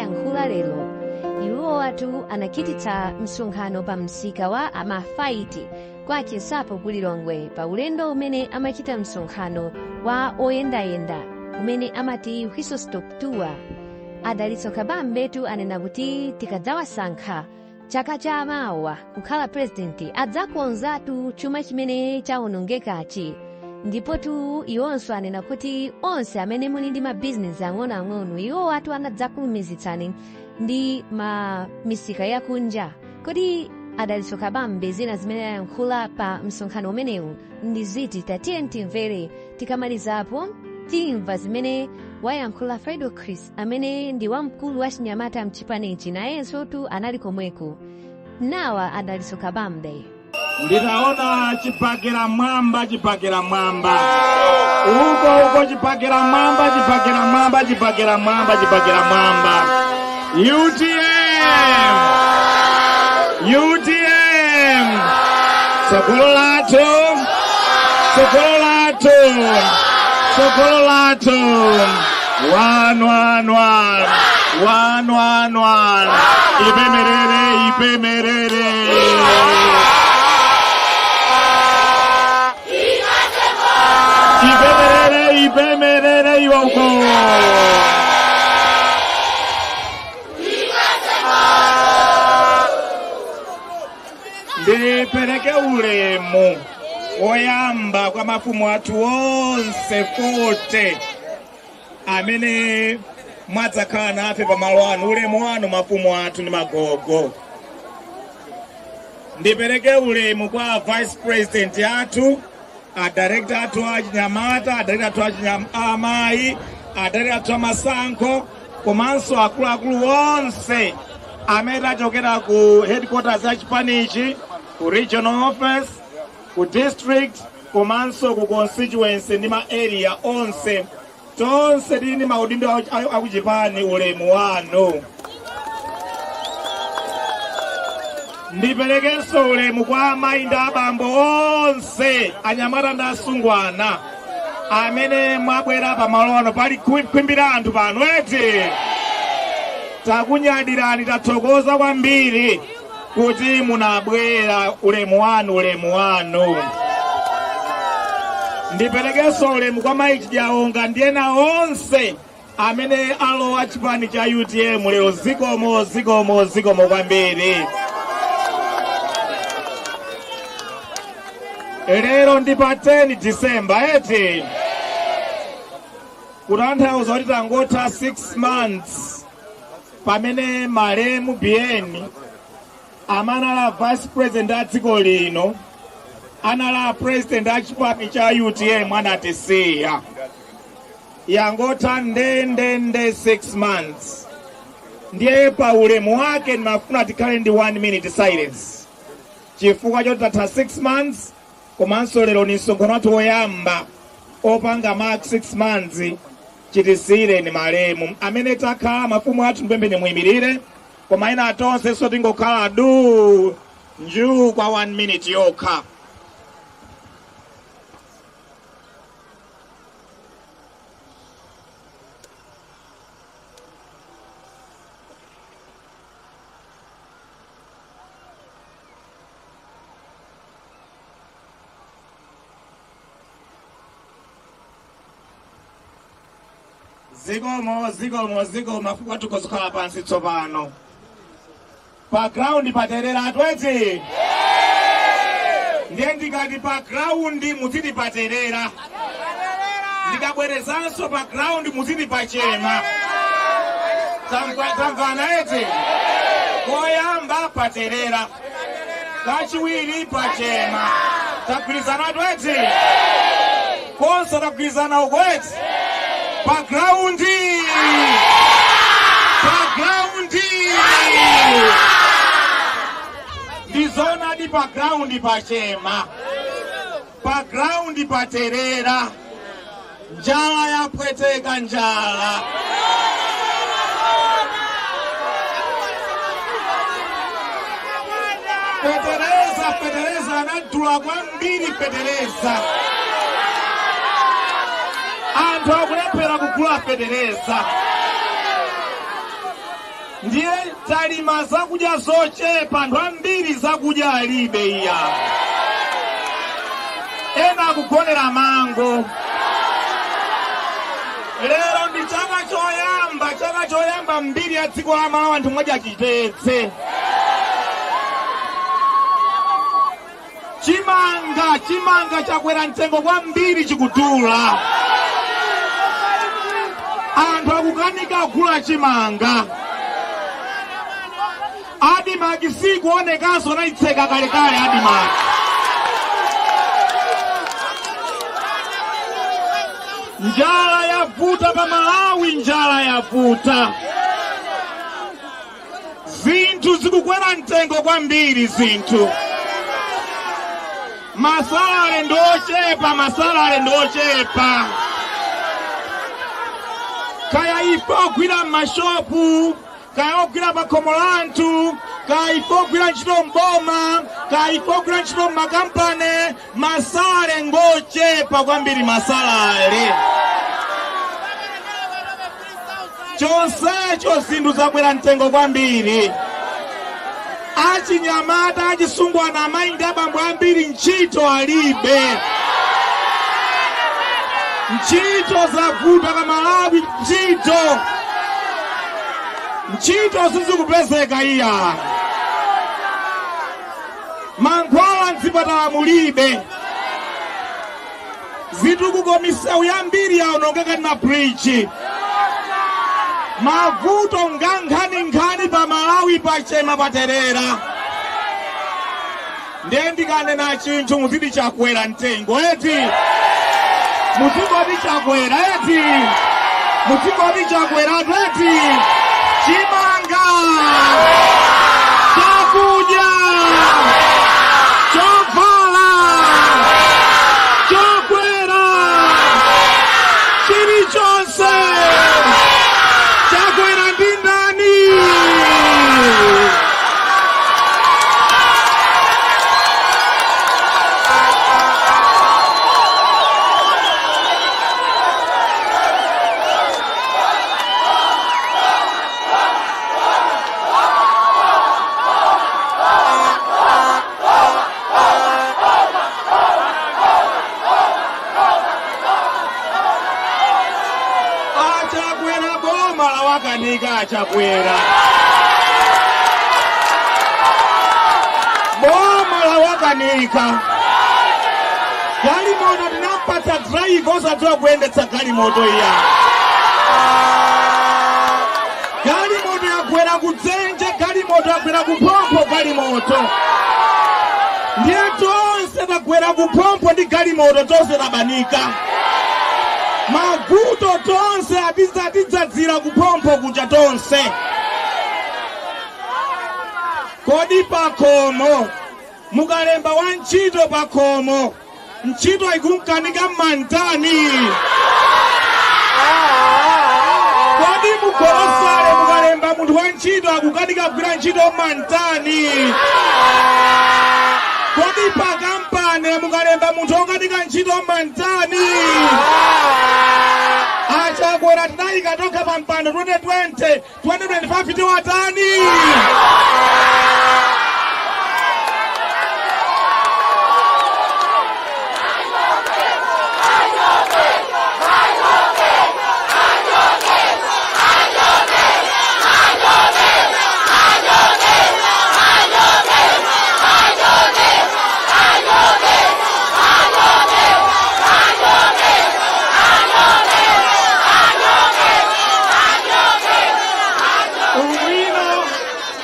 ayankhula lero. Iwo atu anachititsa msonkhano pa msika wa amafaiti kwa Chisapo ku Lilongwe pa ulendo umene amachita msonkhano wa oyendayenda umene amati Whistle Stop Tour. Adalitso Kabambetu anena kuti tikadzawasankha chaka cha mawa kukhala presidenti adzakonzatu chuma chimene chawonongekachi. Ndipotu iwonso anena kuti onse amene muli ndi mabizinesi ang'onoang'ono iwo atu anadzakulumizitsani ndi misika yakunja. Kodi Adalitso Kabambe zina zimene ayankhula pa msonkhano umenewu ndi ziti? Tatiye timvere, tikamalizapo timva zimene wayankhula Fredo Chris amene ndi wamkulu wa Chinyamata mchipanechi nayenso tu anali komweko. Nawa Adalitso Kabambe. Nditaona chipakira mwamba uko chipakira mwamba UTM Sokolo lato 111 ipemerere iwauko ndipereke ulemu oyamba kwa mafumu athu onse fote amene mwadzakhala nafe pamalo anu. Ulemu wanu mafumu athu ndi magogo. Ndipereke ulemu kwa vice president athu, director athu a Chinyamata, director athu a amayi, director athu a masankho, komanso akuluakulu onse amene achokera ku headquarters ya Chipanichi, ku regional office, ku district, komanso ku constituency ndi ma area onse. Tonse tili ndi maudindo akuchipani. Ulemu wanu. Ndiperekenso ulemu kwa amayi ndi abambo onse, anyamata ndi asungwana amene mwabwera pamalo ano. Pali kwimbira anthu pano eti takunyadirani, tathokoza kwambiri kuti munabwera. Ulemu wanu. Ndiperekenso ulemu kwa mayi Chijaonga ndi ena onse amene alowa chipani cha UTM lero. Zikomo kwambiri. Lero ndi pa 10 December eti kutanthauza kuti tangotha 6 months pamene Malemu Bien amanala vice president a dziko lino, anala president a chipani cha UTM anatisiya. Yangotha ndende 6 months. Ndiye pa ulemu wake ndimafuna tikhale ndi 1 minute silence chifukwa choti tatha 6 months. Komanso lero ni msonkhano wathu woyamba opanga mark 6 months. Chitisire ni Malemu amene takhala mafumu athu mpembe muyimirire, koma ena atonse so tingokhala njuu kwa 1 minute yokha. Zikomo mafumu athu kozikhala pansi tsopano. Pa ground paterera atweti. Ndiye ndikati pa ground muzidi paterera. Ndikabwerezanso pa ground muzidi pachema. Tamvana eti. Koyamba paterera. Kachiwiri pachema. Tagwirizana atweti. Konse tagwirizana ukweti. Pa ground. Ndizona di pa ground pachema. Pa ground paterera. Njala yapweteka njala. Petereza anadula kwambiri Petereza. Anthu akulephera kugula Petereza. ndiye talima zakudya zochepa, anthu ambiri zakudya alibe iya, ena akugonera mango. Lero ndi chaka choyamba mbiri ya dziko la Malawi anthu mwadya chitetse. Chimanga chakwera mtengo kwambiri chikudula. Anthu akukanika kugula chimanga. Adimaki sikuonekanso naitseka kalekale Adimaki. Njala yavuta pa Malawi, njala yavuta. Zinthu zikukwera mtengo kwambiri zinthu. Masalale ndochepa. Kaya ife ogwira m'mashopu, kaya ogwira pakomolantu, kaya ife ogwira ntchito mboma, kaya ife ogwira ntchito m'makampani, masalale ngochepa kwambiri masalale. Chonsecho zinthu zakwera mtengo kwambiri. Achinyamata achisungwana amayi ndi abambo ambiri ntchito alibe. Ntchito zavuta pa Malawi, ntchito sizikupezeka iya. Mankhwala mzipatala mulibe. Zitukuko misewu yambiri yaonongeka na bridge. Mavuto nkhani pa Malawi pachema paterera. Ndendikane na chinthu muzidi chakwera mtengo eti. Mutingoti chakwera eti. Mutingoti chakwera eti. Chimanga. Chakudya. Chovala. Chokwera. Chilichonse. Chakwera ndi ndani. Achakwera boma la wakanika achakwera. Boma la wakanika. Galimoto tinampata drive osatiwa kuendetsa galimoto iya. Galimoto yakwera kudzenje, galimoto yakwera kupompo galimoto. Ndiye tonse takwera kupompo ndi galimoto tonse tabanika. Mavuto tonse atidzadzira kupompo kuja tonse. Kodi pakomo mukalemba wa ntchito pakomo, ntchito ikunkanika mantani. Kodi mugolosale mukalemba munthu wa ntchito akukanika kugwira ntchito mantani. Kodi pakampani mukalemba munthu okanika ntchito mantani. Achakwera tinayika toka pa mpando 2020, 2025 iti watani.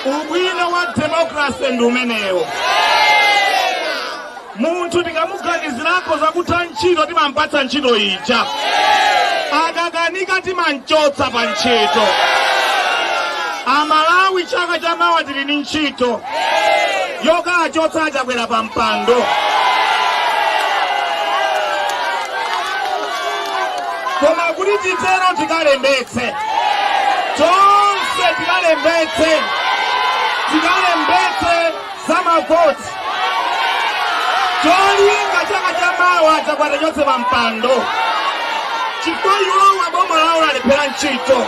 Ubwino wa demokrasi ndumenewo. Munthu tikamuganizirako zakutha ntchito timampatsa ntchito ija. Akakanika timanchotsa pa ntchito. Amalawi chaka chamawa tili ndi ntchito. Yokachotsa achakwera pa mpando. Koma kuti titero tikalembetse. Tonse tikalembetse. Tikalembetse zamavoti. Cholinga chaka chamawa chakwera chonse pa mpando. Chifukwa iwowa boma lawo lalephera ntchito.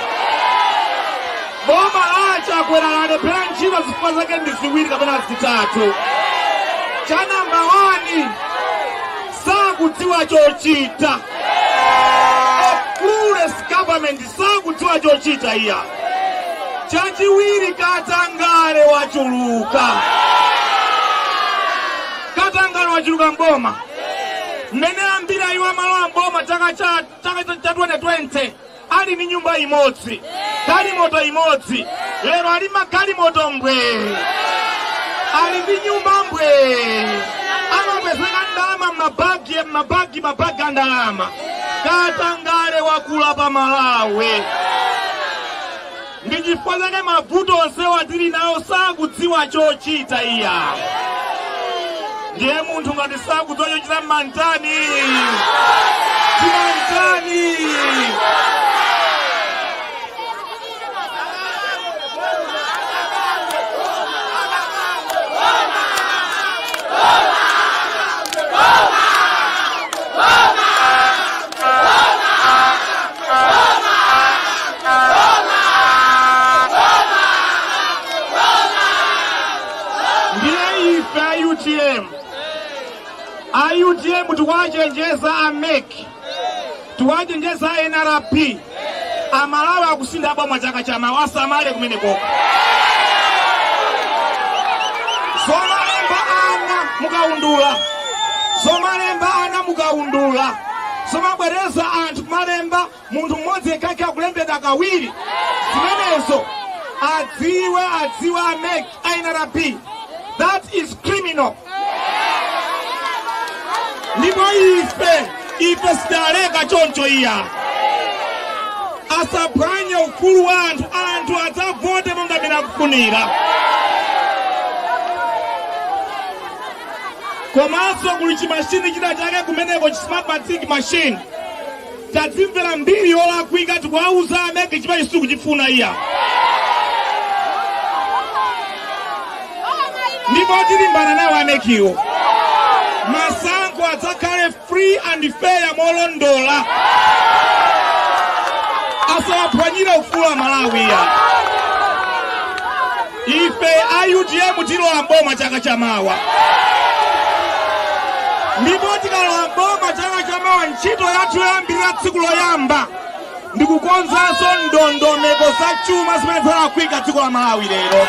Boma lacha chakwera alephera ntchito zifukwa zake ndi ziwiri kapena zitatu. Cha namba 1 sakudziwa chochita. A clueless government sakudziwa chochita iya. Chachiwiri Katangale wachuluka. Katangale wachuluka mboma. Mmene ambira iwa malo mboma chaka cha 2020 ali ni nyumba imodzi. Galimoto imodzi. Lero ali magalimoto mbwe. Ali ndi nyumba mbwe. Amapezeka ndalama mabagi ndalama. Katangale wakula pa Malawi. Ndi chifukwa chake mavuto onsewa tili nawo sakudziwa chochita iya. Ndiye munthu ngati sakudziwa chochita mantani. Timantani. IUTM tuwachenjeza AMEC, tuwachenjeza NRP, Amalawi akusinda bwa chaka cha mawasa amale kumene koko. Somalemba ana mukaundula. Somalemba ana mukaundula. Somabwereza anthu kumalemba munthu mmodzi ekake akulembedwa kawiri. Zimenezo adziwe AMEC, NRP. That is criminal. Ndipo ife sidaleka choncho iya. Asaphwanya ufulu wa anthu adzavote monga bena kufunira. Komanso kuli chimashini china chake kumeneko smartmatic machine. Tadzimvera mbiri yolakwika tikuwauza AMEC chimene sikuchifuna iya. Ndipo tilimbana nawo AMECiwo. Masankho adzakhale free and fair molondola. Asawaphwanyira ufulu wa Malawi ya. Ife IUTM tilowa mboma chaka cha mawa. Ndipo tikalowa mboma chaka cha mawa ntchito yathu yoyambirira tsiku loyamba ndikukonzanso ndondomeko za chuma zimene zalakwika dziko la Malawi lero.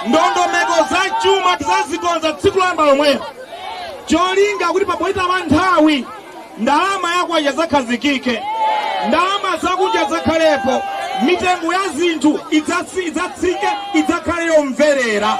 Ndondomeko za chuma tizazikonza tsiku loyamba lomwe. Cholinga kuti papoita nthawi ndalama yako idzakhazikike. Ndalama zakunja zakhalepo. Mitengo ya zinthu idzatsike idzakhale yomverera.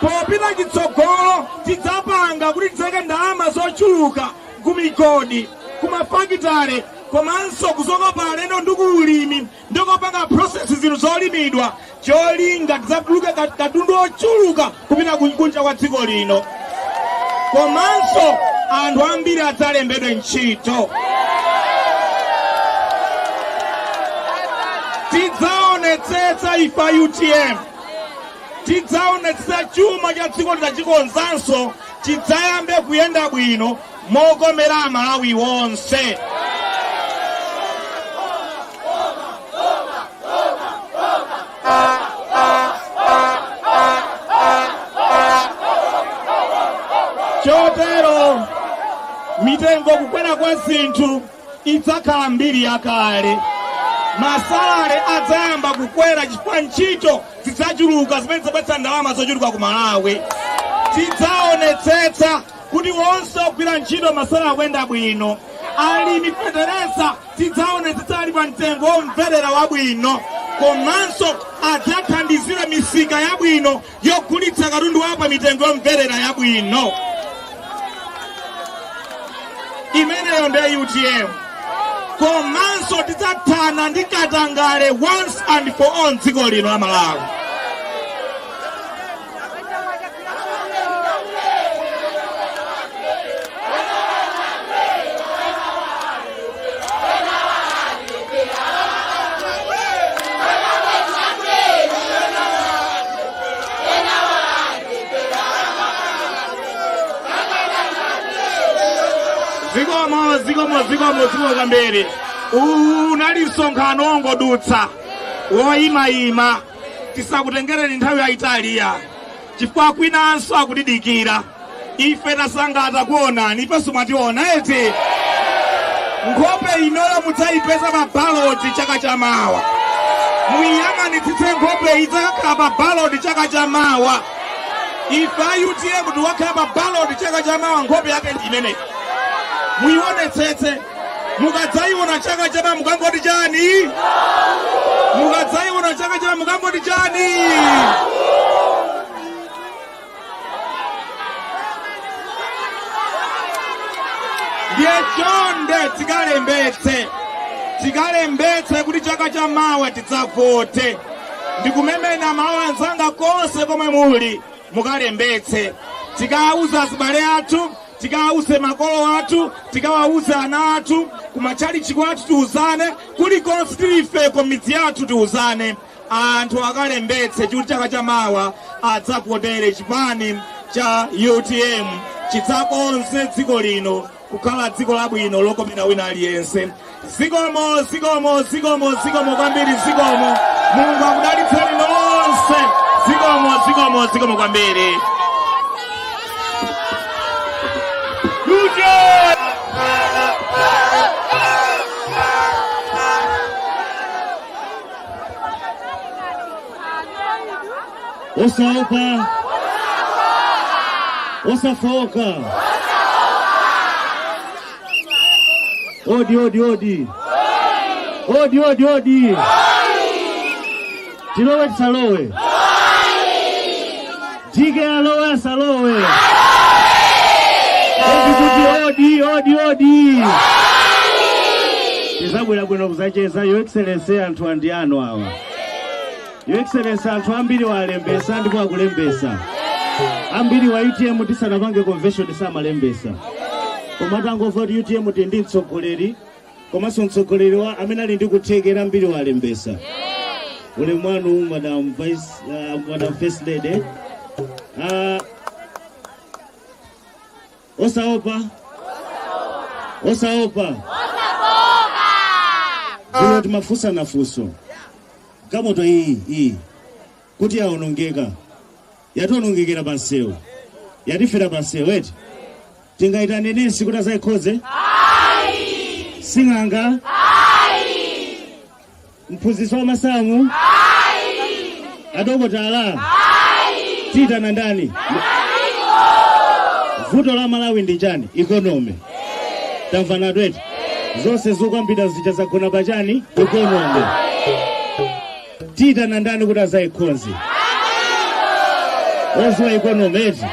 Popita chitsogolo tidzapanga kuti tidzeke ndalama zochuluka kumigodi, kumafakitale, komanso kuzokopa alendo ndi ulimi ndikopanga processes zinthu zolimidwa. Cholinga tidzatuluke katundu ochuluka kupita kunja kwa dziko lino. Komanso anthu ambiri adzalembedwe ntchito. Tidzaonetsetsa ife IUTM. Tidzaonetsetsa chuma cha dziko tidzachikonzanso chidzayambe kuyenda bwino mokomera Amalawi wonse. Chotero mitengo kukwera kwa zinthu idzakhala mbiri yakale. Masalale adzayamba kukwera chifukwa ntchito zidzachuluka zimene zidzabweretsa ndalama zochuluka ku Malawi. Tidzaonetsetsa kuti wonse ogwira ntchito masalale akuyenda bwino. Alimi fetereza tidzaonetsetsa ali pa mtengo womverera wabwino. Komanso adzathandizira misika yabwino yogulitsa katundu wawo pa mitengo yomverera yabwino. Imeneyo ndi IUTM. Komanso tidzathana ndi Katangale once and for all dziko lino la Malawi. Zikomo kambiri. Unali msonkhano ongodutsa. woyimayima tisakutengereni nthawi yayitaliya chifukwa kwinanso akutidikira. Ife tasangata kuonani, ifenso mwationa eti nkhope inoyo mudzayipeza pa baloti chaka chamawa. Muyang'anitsitse nkhope idzakhala pa baloti chaka chamawa. Ife a UTM tiwakhala pa baloti chaka chamawa, nkhope yake ndi imeneyi. Muyionetsetse, mukadzayiona chaka chamawa mukangoti chani? Mukadzayiona chaka chamawa mukangoti chani? Ndiye chonde tikalembetse kuti chaka chamawa tidzavote. Ndikumemena mawu anzanga konse komwe muli mukalembetse. Tikawuza azibale athu, tikawuze makolo athu, tikawawuze ana athu, kumachalichi kwathu tiwuzane, kulikonse tilifeko midzi yathu tiwuzane. Anthu akalembetse kuti chaka chamawa adzavotere chipani cha UTM chidzakonze dziko lino kukhala dziko labwino lokomera wina aliyense. Zikomo kwambiri, zikomo. Mulungu akudalitseni nonse. Zikomo kwambiri. Osaopa, osafoka. Odi. Tilowe tisalowe. Jike alowe asalowe. Odi. Tizabwera bwino kuzacheza Your Excellency anthu andiyano awa. Your Excellency anthu ambiri walembesa ndipo akulembesa. Ambiri wa UTM tisanapange convention tisamalembesa. Koma tangomva kuti UTM ndi mtsogoleri, komanso mtsogoleri wa amene ali ndi kuthekera ambiri walembesa. Ule mwanu Madam First Lady. Osaopa. Zilo timafusa nafuso. Kamoto hii. Kuti yaonongeka. Yatonongekera pansewu. Yatifera pansewu eti. Tingaita nenesi kuti azayikhoze? Sing'anga? Mphunzitsi wa masamu? Adokotala? Tita na ndani? Vuto la Malawi ndi chani? Economy. Tamvana tweti? Zonse zokwambira zicha zagona pachani? Economy. Tita na ndani kuti azayikhoze? Oziwa economy eti?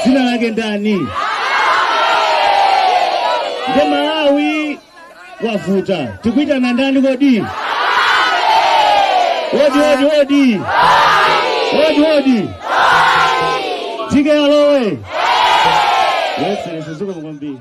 Zina lake ndani? Nde Malawi wavuta. Tikuita na ndani kodi? Odi. Jike alowe. Yes, sir, suzuka mkwambiri.